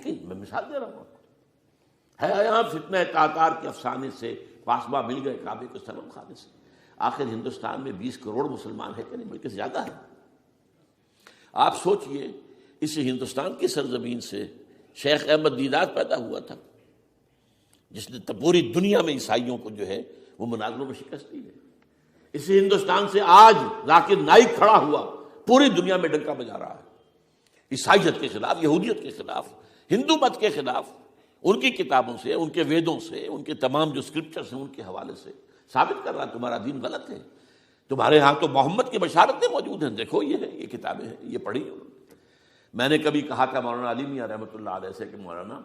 یقین، میں مثال دے رہا ہوں، ہے یہاں فتنہ تاتار کے افسانے سے پاسباں مل گئے کعبے کے صنم خانے سے. آخر ہندوستان میں 20 کروڑ مسلمان ہے کہ نہیں، بلکہ زیادہ ہے. آپ سوچئے اس ہندوستان کی سرزمین سے شیخ احمد دیدات پیدا ہوا تھا، جس نے پوری دنیا میں عیسائیوں کو جو ہے وہ مناظروں میں شکست دی ہے. اسی ہندوستان سے آج ذاکر نائک کھڑا ہوا، پوری دنیا میں ڈنکا بجا رہا ہے عیسائیت کے خلاف، یہودیت کے خلاف، ہندو مت کے خلاف. ان کی کتابوں سے، ان کے ویدوں سے، ان کے تمام جو اسکرپچرز ہیں ان کے حوالے سے ثابت کر رہا ہے تمہارا دین غلط ہے. تمہارے ہاں تو محمد کی بشارتیں موجود ہیں، دیکھو یہ ہے، یہ کتابیں ہیں، یہ پڑھی انہوں نے. میں نے کبھی کہا تھا مولانا علی میاں رحمۃ اللہ علیہ سے کہ مولانا،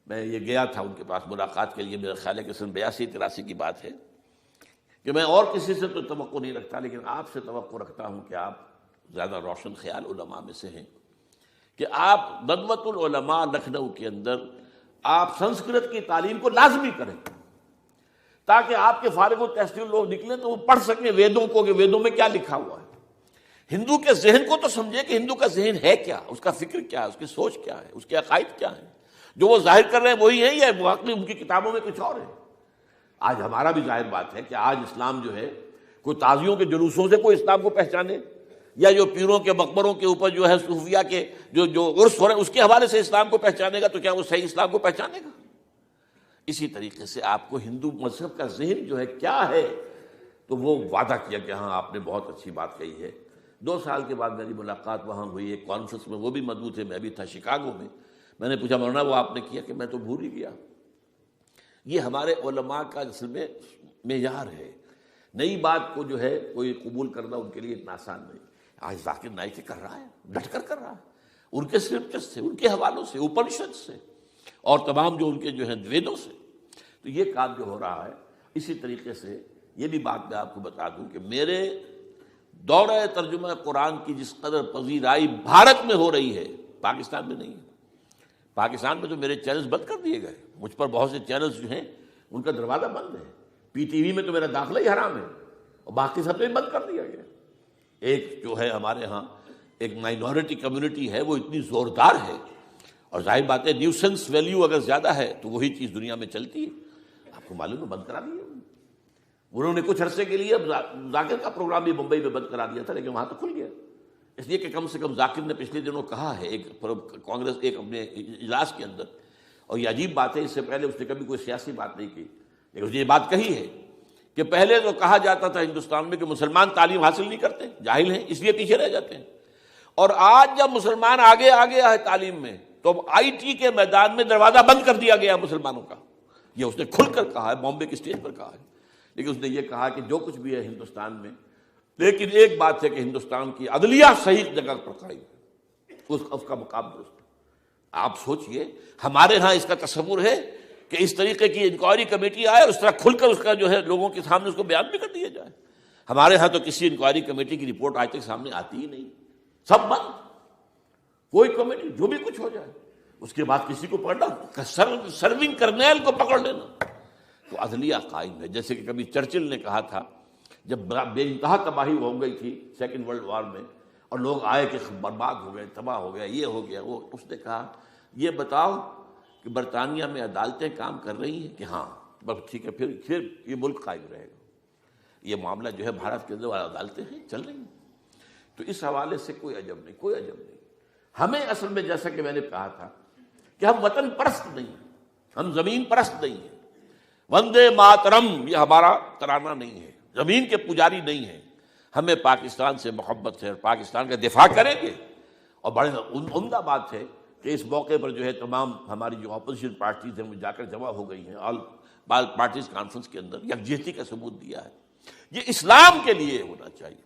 میں یہ گیا تھا ان کے پاس ملاقات کے لیے، میرا خیال ہے کہ سن 82-83 کی بات ہے، کہ میں اور کسی سے تو توقع نہیں رکھتا لیکن آپ سے توقع رکھتا ہوں کہ آپ زیادہ روشن خیال علماء میں سے ہیں، کہ آپ ندوۃ العلماء لکھنؤ کے اندر آپ سنسکرت کی تعلیم کو لازمی کریں، تاکہ آپ کے فارغ التحصیل لوگ نکلیں تو وہ پڑھ سکیں ویدوں کو کہ ویدوں میں کیا لکھا ہوا ہے. ہندو کے ذہن کو تو سمجھے کہ ہندو کا ذہن ہے کیا، اس کا فکر کیا ہے، اس کی سوچ کیا ہے، اس کے عقائد کیا ہیں. جو وہ ظاہر کر رہے ہیں وہی ہیں یا واقعی ان کی کتابوں میں کچھ اور ہے. آج ہمارا بھی ظاہر بات ہے کہ آج اسلام جو ہے، کوئی تازیوں کے جلوسوں سے کوئی اسلام کو پہچانے، یا جو پیروں کے مقبروں کے اوپر جو ہے صوفیہ کے جو عرس ہو رہے ہیں اس کے حوالے سے اسلام کو پہچانے گا، تو کیا وہ صحیح اسلام کو پہچانے گا؟ اسی طریقے سے آپ کو ہندو مذہب کا ذہن جو ہے کیا ہے، تو وہ وعدہ کیا کہ ہاں آپ نے بہت اچھی بات کہی ہے. 2 سال کے بعد میری ملاقات وہاں ہوئی ایک کانفرنس میں، وہ بھی مدعو تھے، میں بھی تھا شکاگو میں. میں نے پوچھا مولانا وہ آپ نے کیا؟ کہ میں تو بھول ہی گیا. یہ ہمارے علماء کا اصل میں معیار ہے. نئی بات کو جو ہے کوئی قبول کرنا ان کے لیے اتنا آسان نہیں. آج ذاکر نائک کر رہا ہے، ڈٹ کر کر رہا ہے، ان کے اسکرپچرز سے، ان کے حوالوں سے، اپنشد سے، اور تمام جو ان کے جو ہیں ویدوں سے. تو یہ کام جو ہو رہا ہے، اسی طریقے سے یہ بھی بات میں آپ کو بتا دوں کہ میرے دورہ ترجمہ قرآن کی جس قدر پذیرائی بھارت میں ہو رہی ہے، پاکستان میں نہیں ہے. پاکستان میں تو میرے چینلز بند کر دیے گئے، مجھ پر بہت سے چینلز جو ہیں ان کا دروازہ بند ہے. پی ٹی وی میں تو میرا داخلہ ہی حرام ہے، اور باقی سب میں بند کر دیا گیا. ایک جو ہے ہمارے ہاں ایک مائنورٹی کمیونٹی ہے، وہ اتنی زوردار ہے، اور ظاہر بات ہے نیوسنس ویلیو اگر زیادہ ہے تو وہی چیز دنیا میں چلتی ہے. آپ کو معلوم ہے بند کرا دیا انہوں نے کچھ عرصے کے لیے. اب ذاکر کا پروگرام بھی ممبئی میں بند کرا دیا تھا، لیکن وہاں تو کھل گیا، اس لیے کہ کم سے کم ذاکر نے پچھلے دنوں کہا ہے ایک کانگریس ایک اپنے اجلاس کے اندر، اور یہ عجیب بات ہے، اس سے پہلے اس نے کبھی کوئی سیاسی بات نہیں کی، لیکن اس نے یہ بات کہی ہے کہ پہلے تو کہا جاتا تھا ہندوستان میں کہ مسلمان تعلیم حاصل نہیں کرتے، جاہل ہیں، اس لیے پیچھے رہ جاتے ہیں. اور آج جب مسلمان آگے آگے ہے تعلیم میں، تو اب آئی ٹی کے میدان میں دروازہ بند کر دیا گیا مسلمانوں کا. یہ اس نے کھل کر کہا ہے، بامبے کی اسٹیج پر کہا ہے. لیکن اس نے یہ کہا کہ جو کچھ بھی ہے ہندوستان میں، لیکن ایک بات ہے کہ ہندوستان کی عدلیہ صحیح جگہ پر قائم ہے، اس کا مقام درست ہے. آپ سوچئے ہمارے ہاں اس کا تصور ہے کہ اس طریقے کی انکوائری کمیٹی آئے، اس طرح کھل کر اس کا جو ہے لوگوں کے سامنے اس کو بیان بھی کر دیا جائے. ہمارے ہاں تو کسی انکوائری کمیٹی کی رپورٹ آج تک سامنے آتی ہی نہیں، سب بند. کوئی کمیٹی جو بھی کچھ ہو جائے، اس کے بعد کسی کو پکڑنا، سرونگ کرنیل کو پکڑ لینا. تو عدلیہ قائم ہے. جیسے کہ کبھی چرچل نے کہا تھا جب بے انتہا تباہی ہو گئی تھی سیکنڈ ورلڈ وار میں، اور لوگ آئے کہ برباد ہو گئے، تباہ ہو گیا، یہ ہو گیا وہ، اس نے کہا یہ بتاؤ کہ برطانیہ میں عدالتیں کام کر رہی ہیں؟ کہ ہاں. بس ٹھیک ہے، پھر یہ ملک قائم رہے گا. یہ معاملہ جو ہے بھارت کے اندر عدالتیں ہیں چل رہی ہیں. تو اس حوالے سے کوئی عجب نہیں، کوئی عجب نہیں. ہمیں اصل میں جیسا کہ میں نے کہا تھا کہ ہم وطن پرست نہیں ہیں، ہم زمین پرست نہیں ہیں. وندے ماترم یہ ہمارا ترانہ نہیں ہے، زمین کے پجاری نہیں ہیں. ہمیں پاکستان سے محبت ہے اور پاکستان کا دفاع کریں گے. اور بڑے عمدہ بات ہے کہ اس موقع پر جو ہے تمام ہماری جو اپوزیشن پارٹیز ہیں وہ جا کر جمع ہو گئی ہیں، آل پارٹیز کانفرنس کے اندر یکجہتی کا ثبوت دیا ہے. یہ اسلام کے لیے ہونا چاہیے،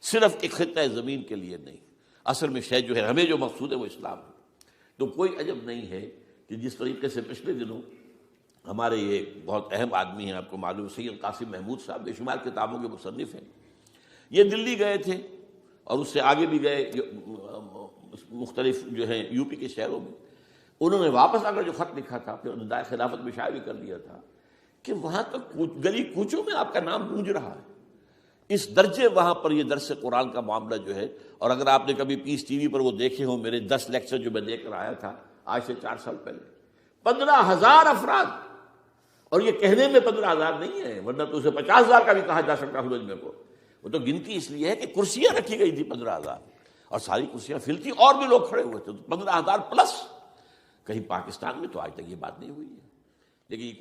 صرف ایک خطہ زمین کے لیے نہیں. اصل میں شے جو ہے ہمیں جو مقصود ہے وہ اسلام ہے. تو کوئی عجب نہیں ہے کہ جس طریقے سے پچھلے دنوں ہمارے یہ بہت اہم آدمی ہیں، آپ کو معلوم سید قاسم محمود صاحب بے شمار کتابوں کے مصنف ہیں، یہ دلی گئے تھے اور اس سے آگے بھی گئے مختلف جو ہیں یو پی کے شہروں میں. انہوں نے واپس آ کر جو خط لکھا تھا، اپنے ندائے خلافت میں شائع بھی کر دیا تھا کہ وہاں تو گلی کوچوں میں آپ کا نام گونج رہا ہے. اس درجے وہاں پر یہ درس قرآن کا معاملہ جو ہے. اور اگر آپ نے کبھی پیس ٹی وی پر وہ دیکھے ہوں میرے 10 لیکچر جو میں دے کر آیا تھا، آج سے 4 سال پہلے 15,000 افراد، اور یہ کہنے میں 15,000 نہیں ہے، ورنہ تو اسے 50,000 کا بھی کہا جا سکتا ہے مجمع کو. وہ تو گنتی اس لیے ہے کہ کرسیاں رکھی گئی تھی 15,000، اور ساری کرسیاں فل تھی اور بھی لوگ کھڑے ہوئے تھے، 15,000 پلس. کہیں پاکستان میں تو آج تک یہ بات نہیں ہوئی ہے. لیکن